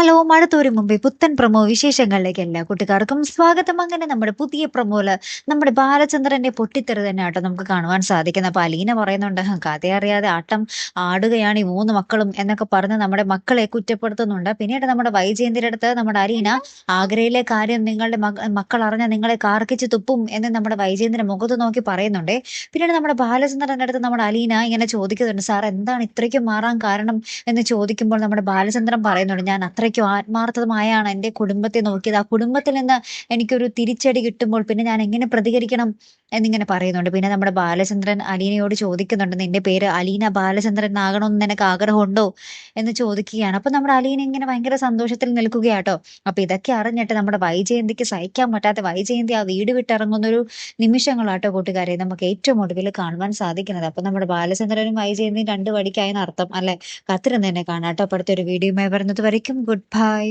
Hello! മഴ തോരും മുമ്പേ പുത്തൻ പ്രൊമോ വിശേഷങ്ങളിലേക്ക് എല്ലാ കൂട്ടുകാർക്കും സ്വാഗതം. അങ്ങനെ നമ്മുടെ പുതിയ പ്രൊമോയില് നമ്മുടെ ബാലചന്ദ്രന്റെ പൊട്ടിത്തെറി തന്നെയാട്ടോ നമുക്ക് കാണുവാൻ സാധിക്കുന്നത്. അപ്പൊ അലീന പറയുന്നുണ്ട്, കഥയറിയാതെ ആട്ടം ആടുകയാണ് ഈ 3 മക്കളും എന്നൊക്കെ പറഞ്ഞ് നമ്മുടെ മക്കളെ കുറ്റപ്പെടുത്തുന്നുണ്ട്. പിന്നീട് നമ്മുടെ വൈജയന്തിയുടെ അടുത്ത് നമ്മുടെ അലീന ആഗ്രയിലെ കാര്യം നിങ്ങളുടെ മക്കൾ അറിഞ്ഞാൽ നിങ്ങളെ കാർക്കിച്ച് തുപ്പും എന്ന് നമ്മുടെ വൈജയന്തിന്റെ മുഖത്ത് നോക്കി പറയുന്നുണ്ടേ. പിന്നീട് നമ്മുടെ ബാലചന്ദ്രന്റെ അടുത്ത് നമ്മുടെ അലീന ഇങ്ങനെ ചോദിക്കുന്നുണ്ട്, സാർ എന്താണ് ഇത്രയ്ക്കും മാറാൻ കാരണം എന്ന് ചോദിക്കുമ്പോൾ നമ്മുടെ ബാലചന്ദ്രൻ പറയുന്നുണ്ട്, ഞാൻ അത്രയ്ക്കും ആത്മാർത്ഥമായാണ് എൻ്റെ കുടുംബത്തെ നോക്കിയത്. ആ കുടുംബത്തിൽ നിന്ന് എനിക്കൊരു തിരിച്ചടി കിട്ടുമ്പോൾ പിന്നെ ഞാൻ എങ്ങനെ പ്രതികരിക്കണം എന്നിങ്ങനെ പറയുന്നുണ്ട്. പിന്നെ നമ്മുടെ ബാലചന്ദ്രൻ അലീനയോട് ചോദിക്കുന്നുണ്ട്, നിന്റെ പേര് അലീന ബാലചന്ദ്രൻ എന്നാകണമെന്ന് നിനക്ക് ആഗ്രഹമുണ്ടോ എന്ന് ചോദിക്കുകയാണ്. അപ്പൊ നമ്മുടെ അലീന ഇങ്ങനെ ഭയങ്കര സന്തോഷത്തിൽ നിൽക്കുകയാട്ടോ. അപ്പൊ ഇതൊക്കെ അറിഞ്ഞിട്ട് നമ്മുടെ വൈജയന്തിക്ക് സഹിക്കാൻ പറ്റാത്ത വൈജയന്തി ആ വീട് വിട്ടിറങ്ങുന്ന ഒരു നിമിഷങ്ങളാട്ടോ കൂട്ടുകാരെ നമുക്ക് ഏറ്റവും ഒടുവിൽ കാണുവാൻ സാധിക്കുന്നത്. അപ്പൊ നമ്മുടെ ബാലചന്ദ്രനും വൈജയന്തിയും രണ്ട് വടിക്കായെന്ന് അർത്ഥം അല്ലെ. കാത്തിരുന്ന് തന്നെ കാണാട്ടോ. അടുത്തൊരു വീഡിയോയുമായി വരുന്നത് വരയ്ക്കും ഗുഡ് ബൈ.